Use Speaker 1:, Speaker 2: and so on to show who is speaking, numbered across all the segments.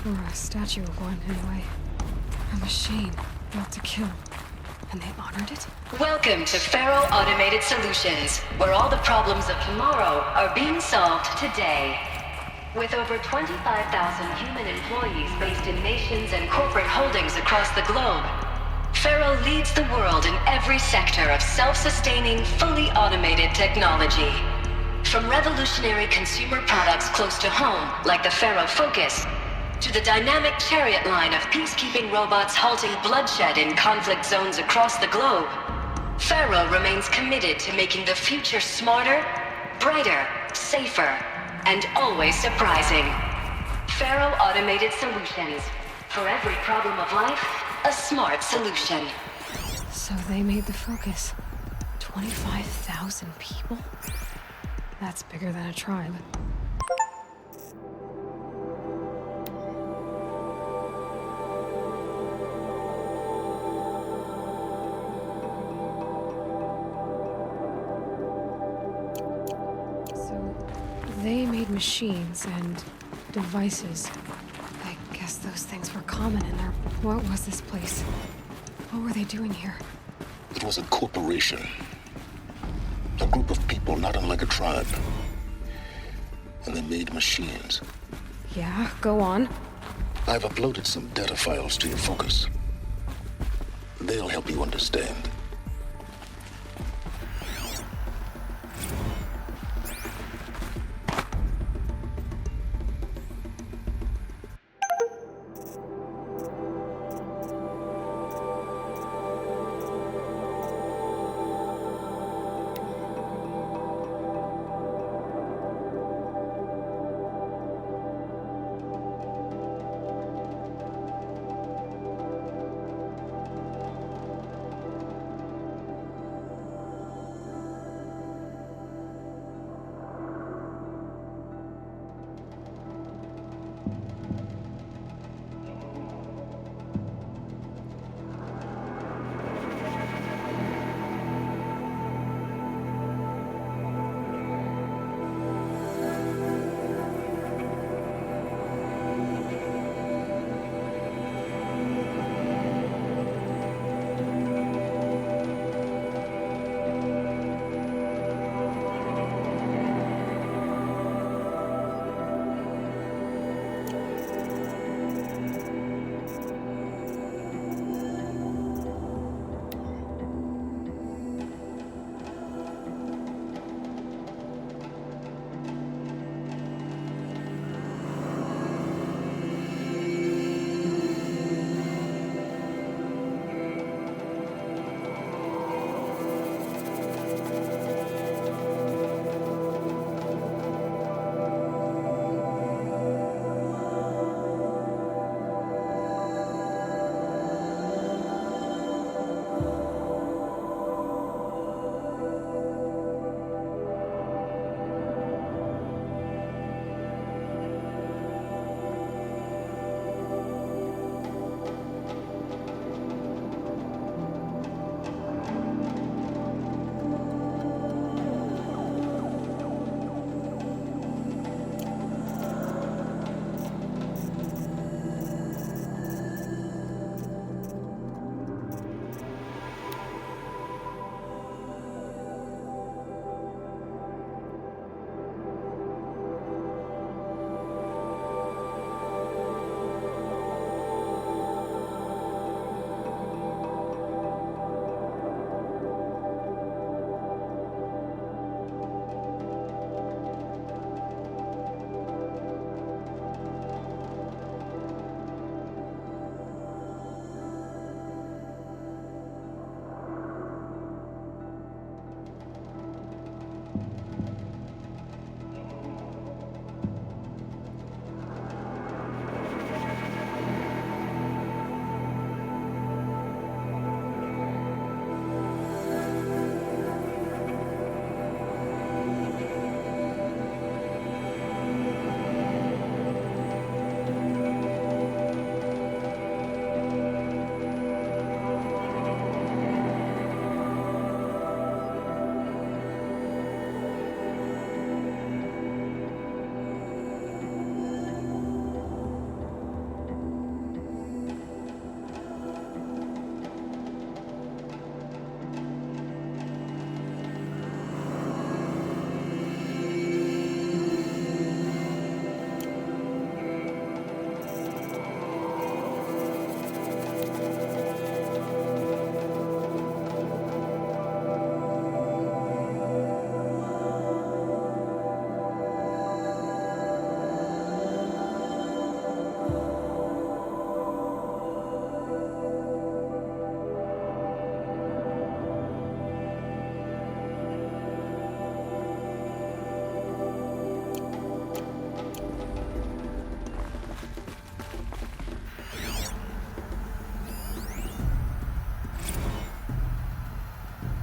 Speaker 1: For a statue of one, anyway. A machine built to kill. And they honored it?
Speaker 2: Welcome to Faro Automated Solutions, where all the problems of tomorrow are being solved today. With over 25,000 human employees based in nations and corporate holdings across the globe, Faro leads the world in every sector of self-sustaining, fully automated technology. From revolutionary consumer products close to home, like the Faro Focus, to the dynamic chariot line of peacekeeping robots halting bloodshed in conflict zones across the globe, Faro remains committed to making the future smarter, brighter, safer, and always surprising. Faro Automated Solutions. For every problem of life, a smart solution.
Speaker 1: So they made the Focus. 25,000 people? That's bigger than a tribe. They made machines and devices. I guess those things were common in there. What was this place? What were they doing here?
Speaker 3: It was a corporation. A group of people not unlike a tribe. And they made machines.
Speaker 1: Yeah, go on.
Speaker 3: I've uploaded some data files to your Focus. They'll help you understand.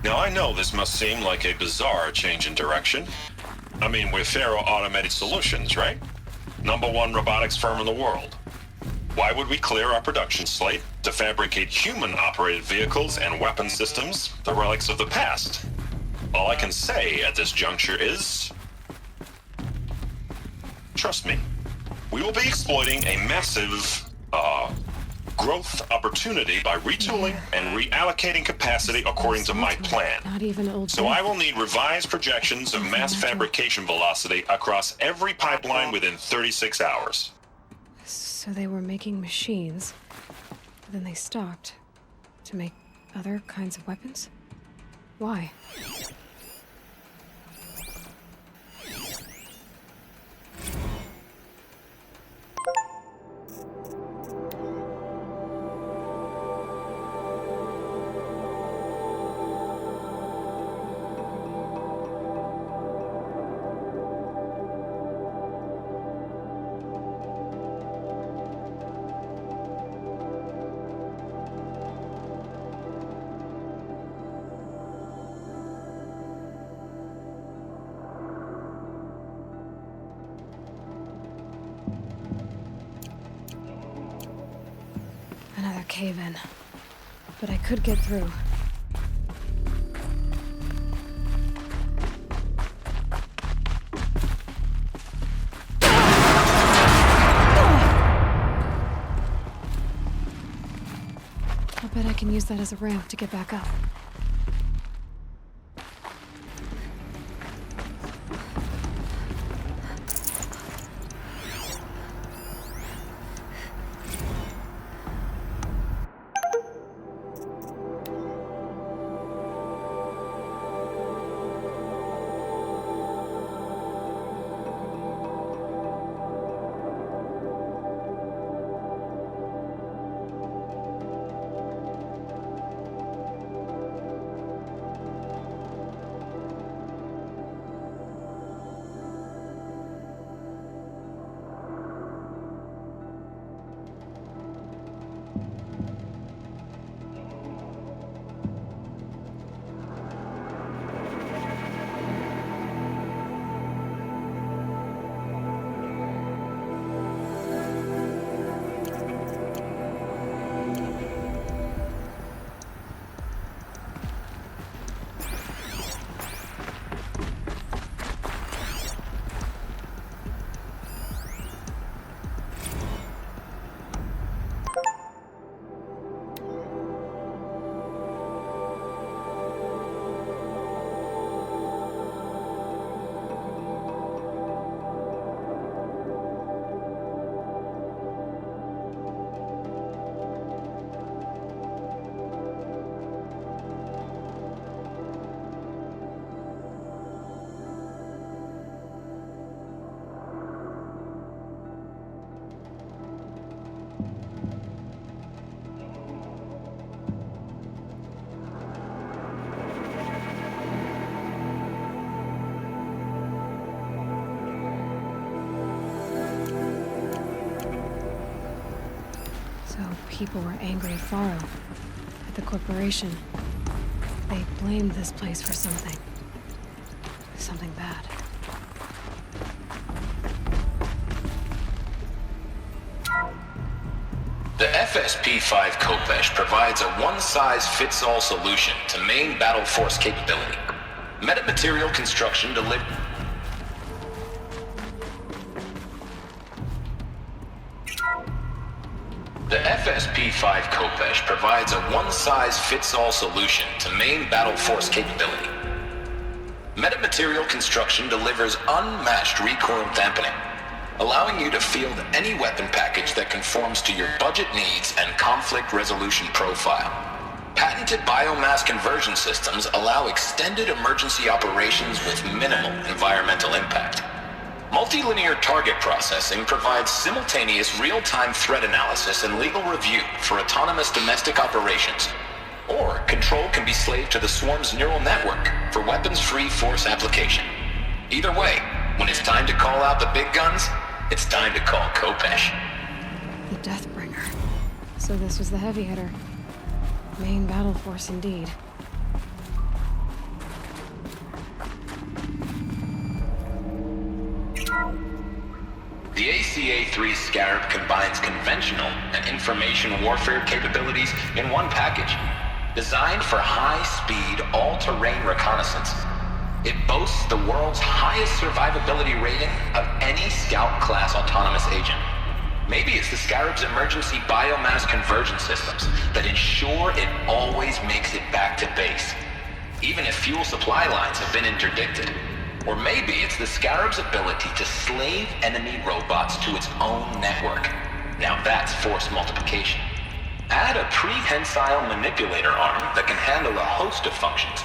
Speaker 4: Now I know this must seem like a bizarre change in direction. I mean, we're Faro Automated Solutions, right? #1 robotics firm in the world. Why would we clear our production slate to fabricate human-operated vehicles and weapon systems, the relics of the past? All I can say at this juncture is... trust me, we will be exploiting a massive, growth opportunity by retooling and reallocating capacity according to my plan.
Speaker 1: Not even old.
Speaker 4: So I will need revised projections of mass fabrication velocity across every pipeline within 36 hours.
Speaker 1: So they were making machines, but then they stopped to make other kinds of weapons? Why? Another cave-in. But I could get through. I'll bet I can use that as a ramp to get back up. People were angry at Faro, at the corporation. They blamed this place for something. Something bad.
Speaker 5: The FSP-5 Kopesh provides a one-size-fits-all solution to main battle force capability. Metamaterial construction delivered. The FSP-5 Kopesh provides a one-size-fits-all solution to main battle force capability. Metamaterial construction delivers unmatched recoil dampening, allowing you to field any weapon package that conforms to your budget needs and conflict resolution profile. Patented biomass conversion systems allow extended emergency operations with minimal environmental impact. Multilinear target processing provides simultaneous real-time threat analysis and legal review for autonomous domestic operations. Or control can be slaved to the swarm's neural network for weapons-free force application. Either way, when it's time to call out the big guns, it's time to call Kopesh.
Speaker 1: The Deathbringer. So this was the heavy hitter. Main battle force indeed.
Speaker 5: K3 Scarab combines conventional and information warfare capabilities in one package. Designed for high-speed, all-terrain reconnaissance, it boasts the world's highest survivability rating of any Scout-class autonomous agent. Maybe it's the Scarab's emergency biomass conversion systems that ensure it always makes it back to base, even if fuel supply lines have been interdicted. Or maybe it's the Scarab's ability to slave enemy robots to its own network. Now that's force multiplication. Add a prehensile manipulator arm that can handle a host of functions,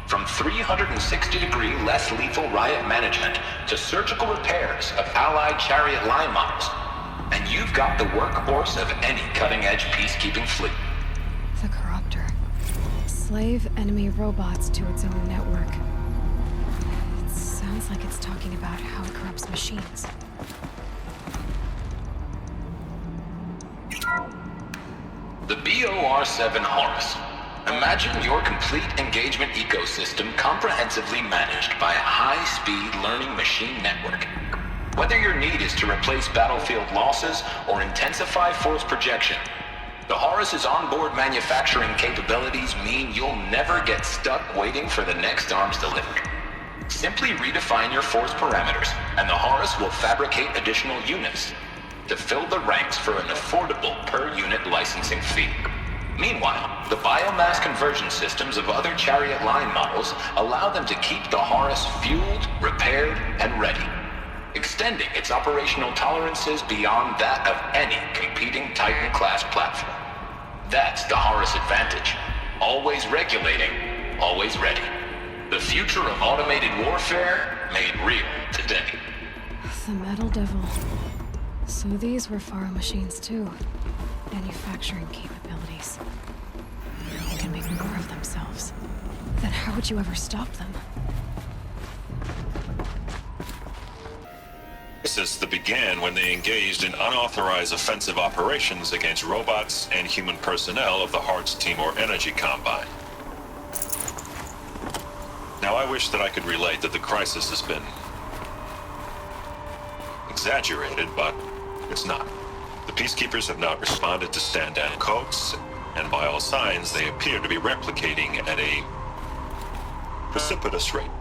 Speaker 5: from 360-degree less lethal riot management to surgical repairs of Allied chariot line models. And you've got the workhorse of any cutting-edge peacekeeping fleet.
Speaker 1: The Corruptor. Slave enemy robots to its own network. It sounds like it's talking about how it corrupts machines.
Speaker 5: The BOR-7 Horus. Imagine your complete engagement ecosystem comprehensively managed by a high-speed learning machine network. Whether your need is to replace battlefield losses or intensify force projection, the Horus's onboard manufacturing capabilities mean you'll never get stuck waiting for the next arms delivery. Simply redefine your force parameters, and the Horus will fabricate additional units to fill the ranks for an affordable per-unit licensing fee. Meanwhile, the biomass conversion systems of other chariot line models allow them to keep the Horus fueled, repaired, and ready, extending its operational tolerances beyond that of any competing Titan-class platform. That's the Horus advantage. Always regulating, always ready. The future of automated warfare made real today.
Speaker 1: The Metal Devil. So these were Faro machines too. Manufacturing capabilities. They can make more of themselves. Then how would you ever stop them?
Speaker 4: Crisis that began when they engaged in unauthorized offensive operations against robots and human personnel of the Hearts Timor Energy Combine. Now I wish that I could relate that the crisis has been exaggerated, but it's not. The Peacekeepers have not responded to stand-down codes, and by all signs, they appear to be replicating at a precipitous rate.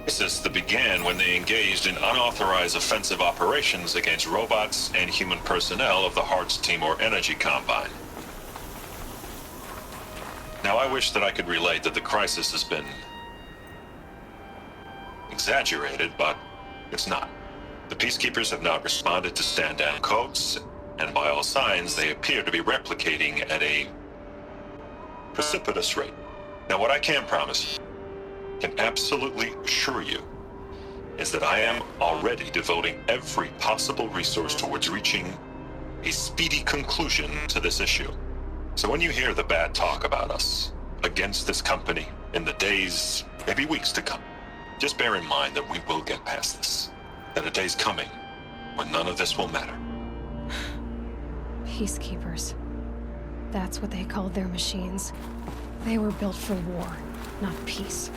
Speaker 4: Crisis that began when they engaged in unauthorized offensive operations against robots and human personnel of the Hearts Timor Energy Combine. Now I wish that I could relate that the crisis has been exaggerated, but it's not. The Peacekeepers have not responded to stand-down codes, and by all signs, they appear to be replicating at a precipitous rate. Now what I can promise, can absolutely assure you, is that I am already devoting every possible resource towards reaching a speedy conclusion to this issue. So when you hear the bad talk about us against this company in the days, maybe weeks to come, just bear in mind that we will get past this. That a day's coming when none of this will matter.
Speaker 1: Peacekeepers. That's what they called their machines. They were built for war, not peace.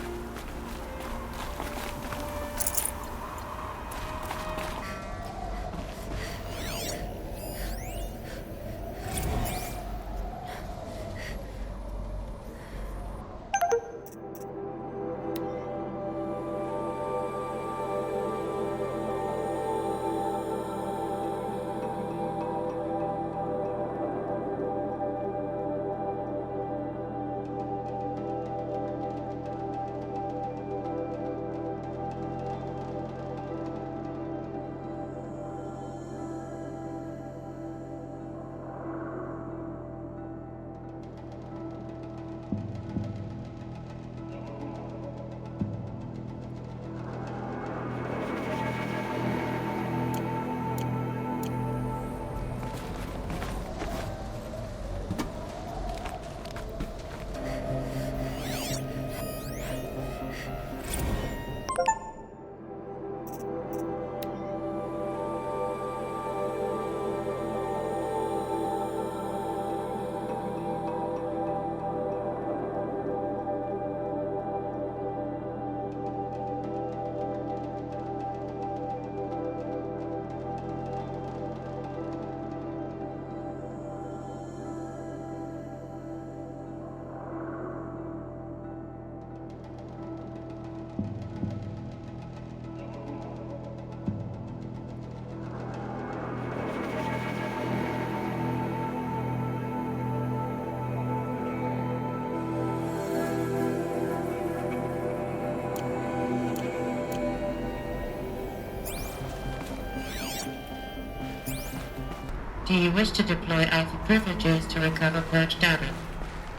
Speaker 6: Do you wish to deploy Alpha privileges to recover purged data?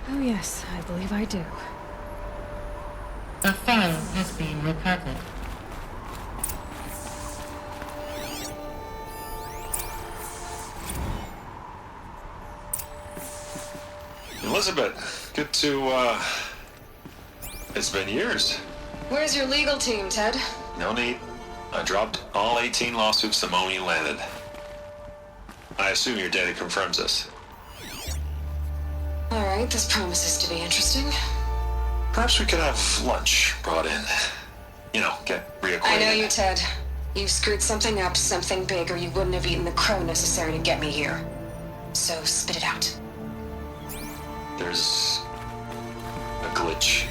Speaker 1: Oh yes, I believe I do.
Speaker 6: A file has been recovered.
Speaker 4: Elizabeth, good to, it's been years.
Speaker 1: Where's your legal team, Ted?
Speaker 4: No need. I dropped all 18 lawsuits the moment you landed. I assume your data confirms this.
Speaker 1: Alright, this promises to be interesting.
Speaker 4: Perhaps we could have lunch brought in. You know, get reacquainted.
Speaker 1: I know you, Ted. You screwed something up, something big, or you wouldn't have eaten the crow necessary to get me here. So spit it out.
Speaker 4: There's a glitch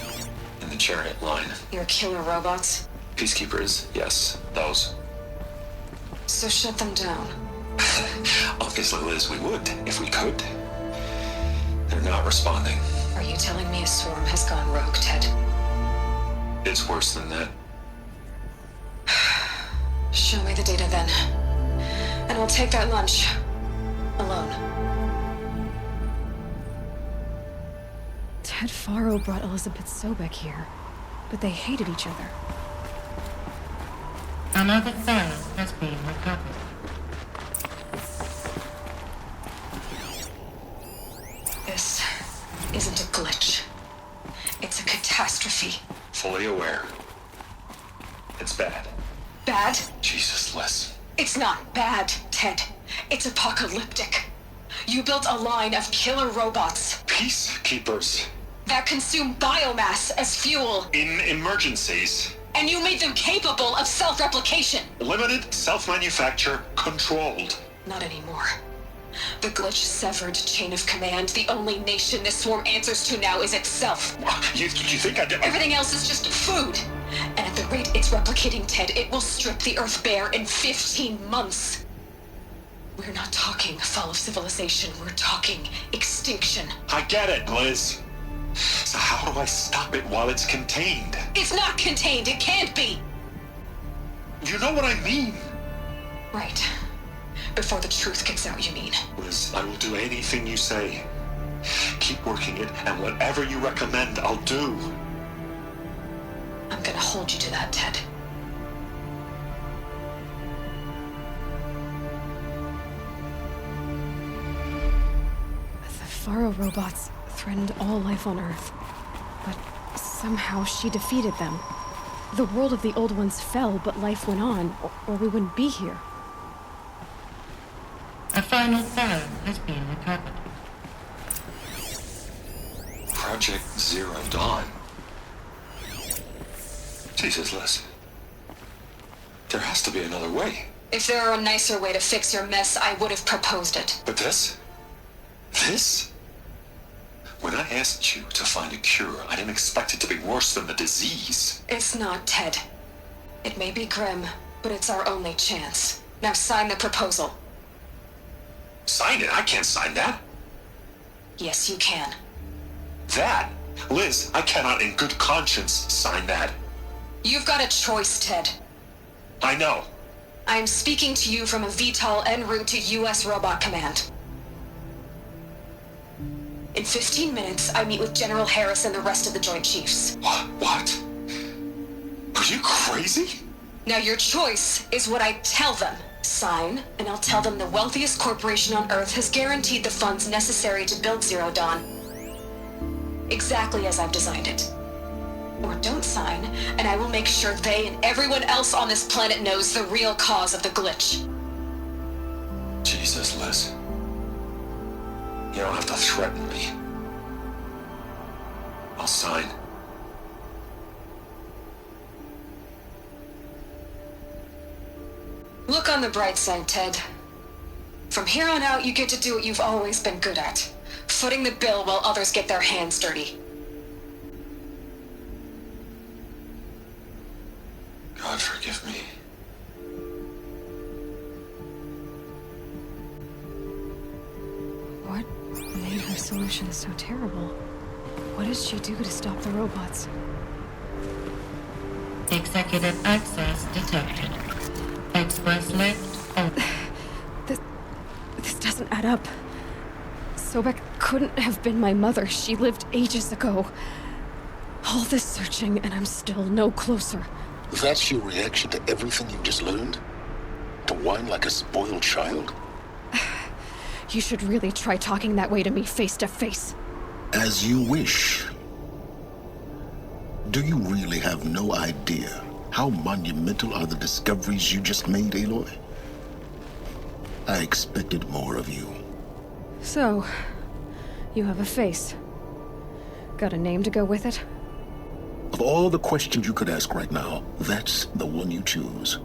Speaker 4: in the chariot line.
Speaker 1: Your killer robots?
Speaker 4: Peacekeepers, yes, those.
Speaker 1: So shut them down.
Speaker 4: Obviously, Liz, we would, if we could. They're not responding.
Speaker 1: Are you telling me a swarm has gone rogue, Ted?
Speaker 4: It's worse than that.
Speaker 1: Show me the data then. And I'll take that lunch. Alone. Ted Faro brought Elizabeth Sobek here, but they hated each other.
Speaker 6: Another file has been recovered.
Speaker 1: This isn't a glitch. It's a catastrophe.
Speaker 4: Fully aware. It's bad.
Speaker 1: Bad?
Speaker 4: Jesus, Liz.
Speaker 1: It's not bad, Ted. It's apocalyptic. You built a line of killer robots
Speaker 4: Peacekeepers.
Speaker 1: that consume biomass as fuel,
Speaker 4: In emergencies.
Speaker 1: and you made them capable of self-replication.
Speaker 4: Limited, self-manufacture, controlled.
Speaker 1: Not anymore. The glitch severed chain of command. The only nation this swarm answers to now is itself.
Speaker 4: You think I did?
Speaker 1: Everything else is just food. And at the rate it's replicating, Ted, it will strip the Earth bare in 15 months. We're not talking fall of civilization. We're talking extinction.
Speaker 4: I get it, Liz. So how do I stop it while it's contained?
Speaker 1: It's not contained. It can't be.
Speaker 4: You know what I mean?
Speaker 1: Right. Before the truth gets out, you mean?
Speaker 4: Liz, I will do anything you say. Keep working it, and whatever you recommend, I'll do.
Speaker 1: I'm gonna hold you to that, Ted. The Faro robots threatened all life on Earth, but somehow she defeated them. The world of the old ones fell, but life went on, or we wouldn't be here.
Speaker 6: A final file has been recovered.
Speaker 4: Project Zero Dawn. Jesus, Liz. There has to be another way.
Speaker 1: If there were a nicer way to fix your mess, I would have proposed it.
Speaker 4: But this? This? When I asked you to find a cure, I didn't expect it to be worse than the disease.
Speaker 1: It's not, Ted. It may be grim, but it's our only chance. Now sign the proposal.
Speaker 4: Sign it? I can't sign that.
Speaker 1: Yes, you can.
Speaker 4: That? Liz, I cannot in good conscience sign that.
Speaker 1: You've got a choice, Ted.
Speaker 4: I know.
Speaker 1: I am speaking to you from a VTOL en route to U.S. Robot Command. In 15 minutes, I meet with General Harris and the rest of the Joint Chiefs.
Speaker 4: What? Are you crazy?
Speaker 1: Now your choice is what I tell them. Sign, and I'll tell them the wealthiest corporation on Earth has guaranteed the funds necessary to build Zero Dawn. Exactly as I've designed it. Or don't sign, and I will make sure they and everyone else on this planet knows the real cause of the glitch.
Speaker 4: Jesus, Liz. You don't have to threaten me. I'll sign.
Speaker 1: Look on the bright side, Ted. From here on out, you get to do what you've always been good at. Footing the bill while others get their hands dirty.
Speaker 4: God forgive me.
Speaker 1: What made her solution so terrible? What did she do to stop the robots?
Speaker 6: Executive access detected. Express left open.
Speaker 1: This doesn't doesn't add up. Sobek couldn't have been my mother. She lived ages ago. All this searching, and I'm still no closer.
Speaker 3: That's your reaction to everything you just learned? To whine like a spoiled child?
Speaker 1: You should really try talking that way to me face to face.
Speaker 3: As you wish. Do you really have no idea how monumental are the discoveries you just made, Aloy? I expected more of you.
Speaker 1: So, you have a face. Got a name to go with it?
Speaker 3: Of all the questions you could ask right now, that's the one you choose.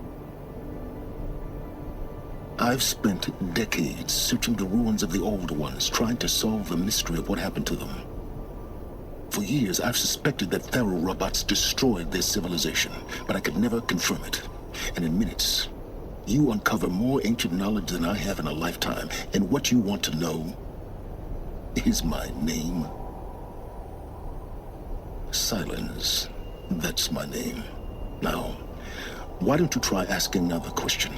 Speaker 3: I've spent decades searching the ruins of the old ones, trying to solve the mystery of what happened to them. For years, I've suspected that Faro robots destroyed their civilization, but I could never confirm it. And in minutes, you uncover more ancient knowledge than I have in a lifetime, and what you want to know is my name. Silence. That's my name. Now, why don't you try asking another question?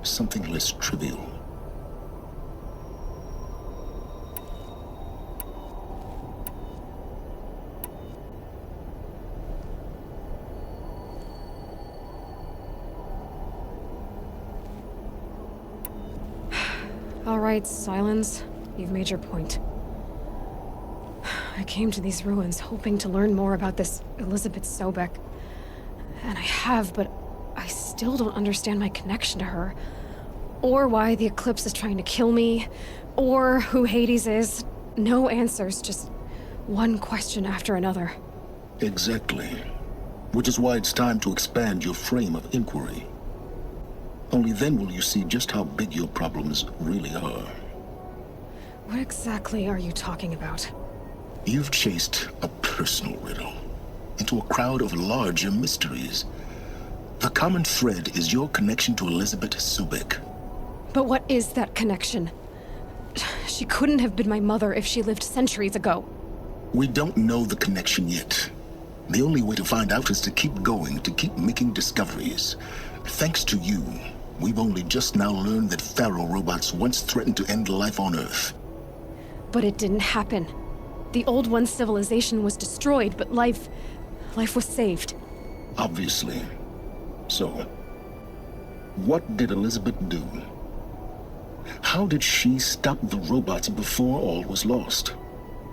Speaker 3: Something less trivial.
Speaker 1: All right, Silence. You've made your point. I came to these ruins hoping to learn more about this Elizabeth Sobek. And I have, but I still don't understand my connection to her. Or why the Eclipse is trying to kill me. Or who Hades is. No answers, just one question after another.
Speaker 3: Exactly. Which is why it's time to expand your frame of inquiry. Only then will you see just how big your problems really are.
Speaker 1: What exactly are you talking about?
Speaker 3: You've chased a personal riddle into a crowd of larger mysteries. The common thread is your connection to Elizabeth Sobek.
Speaker 1: But what is that connection? She couldn't have been my mother if she lived centuries ago.
Speaker 3: We don't know the connection yet. The only way to find out is to keep going, to keep making discoveries. Thanks to you, we've only just now learned that Faro robots once threatened to end life on Earth.
Speaker 1: But it didn't happen. The Old One's civilization was destroyed, but life was saved.
Speaker 3: Obviously. So, what did Elizabeth do? How did she stop the robots before all was lost?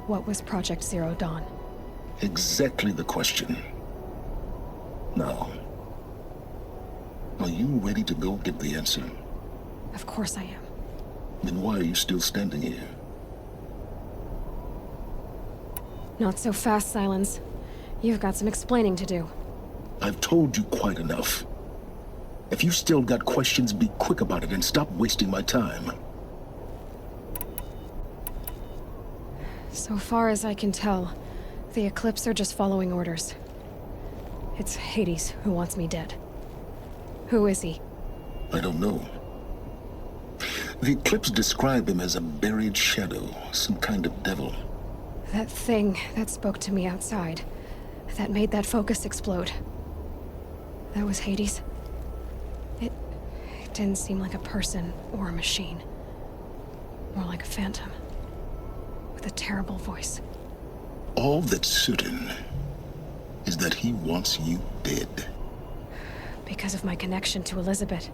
Speaker 1: What was Project Zero Dawn?
Speaker 3: Exactly the question. Now, are you ready to go get the answer?
Speaker 1: Of course I am.
Speaker 3: Then why are you still standing here?
Speaker 1: Not so fast, Silence. You've got some explaining to do.
Speaker 3: I've told you quite enough. If you still got questions, be quick about it and stop wasting my time.
Speaker 1: So far as I can tell, the Eclipse are just following orders. It's Hades who wants me dead. Who is he?
Speaker 3: I don't know. The Eclipse describe him as a buried shadow, some kind of devil.
Speaker 1: That thing that spoke to me outside, that made that focus explode. That was Hades. It didn't seem like a person or a machine. More like a phantom. With a terrible voice.
Speaker 3: All that's certain is that he wants you dead.
Speaker 1: Because of my connection to Elizabeth.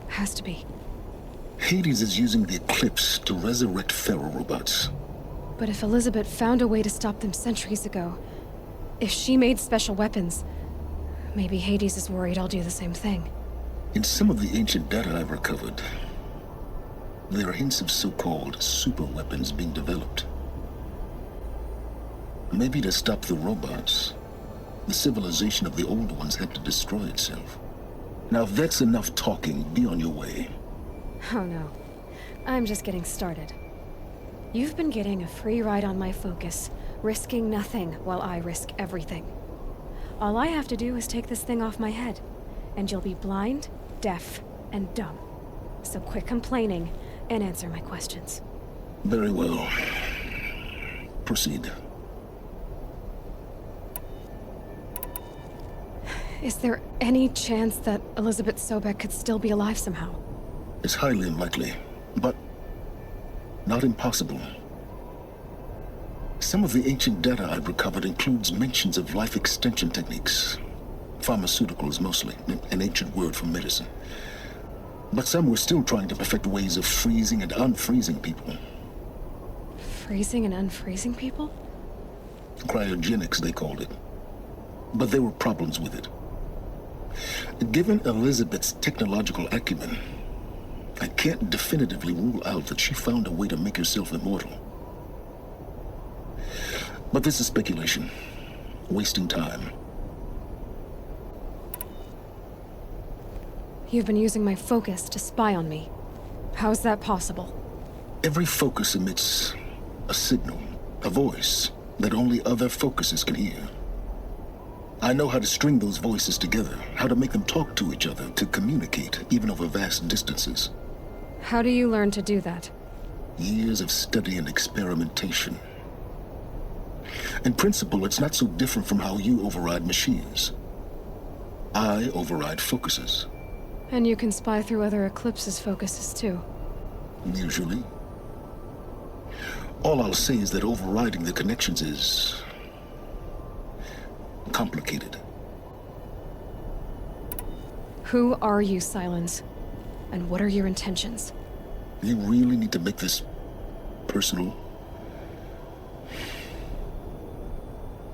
Speaker 1: Has to be.
Speaker 3: Hades is using the Eclipse to resurrect Faro robots.
Speaker 1: But if Elizabeth found a way to stop them centuries ago, if she made special weapons, maybe Hades is worried I'll do the same thing.
Speaker 3: In some of the ancient data I've recovered, there are hints of so-called super weapons being developed. Maybe to stop the robots, the civilization of the old ones had to destroy itself. Now if that's enough talking, be on your way.
Speaker 1: Oh no. I'm just getting started. You've been getting a free ride on my focus, risking nothing while I risk everything. All I have to do is take this thing off my head, and you'll be blind, deaf, and dumb. So quit complaining and answer my questions.
Speaker 3: Very well. Proceed.
Speaker 1: Is there any chance that Elizabeth Sobek could still be alive somehow?
Speaker 3: It's highly unlikely, but Not impossible. Some of the ancient data I've recovered includes mentions of life extension techniques. Pharmaceuticals mostly, an ancient word for medicine. But some were still trying to perfect ways of freezing and unfreezing people.
Speaker 1: Freezing and unfreezing people?
Speaker 3: Cryogenics, they called it. But there were problems with it. Given Elizabeth's technological acumen, I can't definitively rule out that she found a way to make herself immortal. But this is speculation, wasting time.
Speaker 1: You've been using my focus to spy on me. How is that possible?
Speaker 3: Every focus emits a signal, a voice that only other focuses can hear. I know how to string those voices together, how to make them talk to each other, to communicate, even over vast distances.
Speaker 1: How do you learn to do that?
Speaker 3: Years of study and experimentation. In principle, it's not so different from how you override machines. I override focuses.
Speaker 1: And you can spy through other Eclipse's focuses too.
Speaker 3: Usually. All I'll say is that overriding the connections is complicated.
Speaker 1: Who are you, Silence? And what are your intentions?
Speaker 3: You really need to make this personal?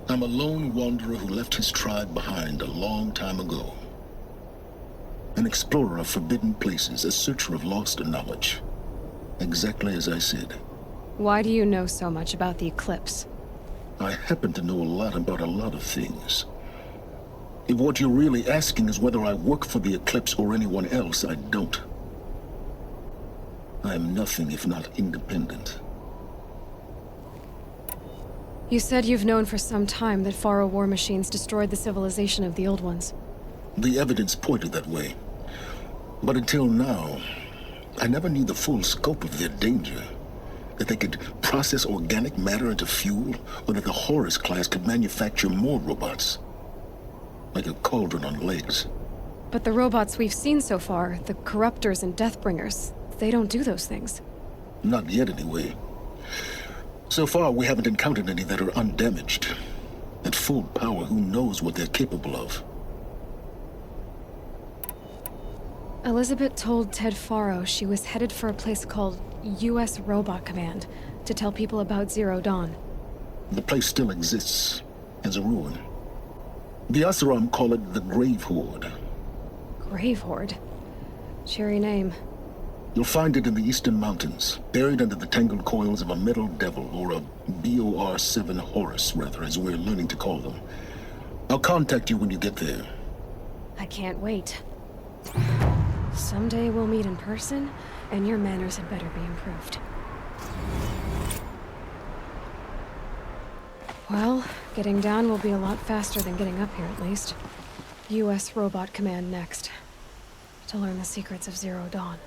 Speaker 3: I'm a lone wanderer who left his tribe behind a long time ago. An explorer of forbidden places, a searcher of lost knowledge. Exactly as I said.
Speaker 1: Why do you know so much about the Eclipse?
Speaker 3: I happen to know a lot about a lot of things. If what you're really asking is whether I work for the Eclipse or anyone else, I don't. I am nothing if not independent.
Speaker 1: You said you've known for some time that Faro war machines destroyed the civilization of the old ones.
Speaker 3: The evidence pointed that way. But until now, I never knew the full scope of their danger. That they could process organic matter into fuel, or that the Horus class could manufacture more robots. Like a cauldron on legs.
Speaker 1: But the robots we've seen so far, the Corruptors and Deathbringers, they don't do those things.
Speaker 3: Not yet, anyway. So far, we haven't encountered any that are undamaged. At full power, who knows what they're capable of?
Speaker 1: Elizabeth told Ted Faro she was headed for a place called U.S. Robot Command to tell people about Zero Dawn.
Speaker 3: The place still exists, as a ruin. The Asaram call it the Grave Horde.
Speaker 1: Grave Horde? Cheery name.
Speaker 3: You'll find it in the Eastern Mountains, buried under the tangled coils of a Metal Devil, or a BOR-7 Horus, rather, as we're learning to call them. I'll contact you when you get there.
Speaker 1: I can't wait. Someday we'll meet in person, and your manners had better be improved. Well, getting down will be a lot faster than getting up here, at least. U.S. Robot Command next. To learn the secrets of Zero Dawn.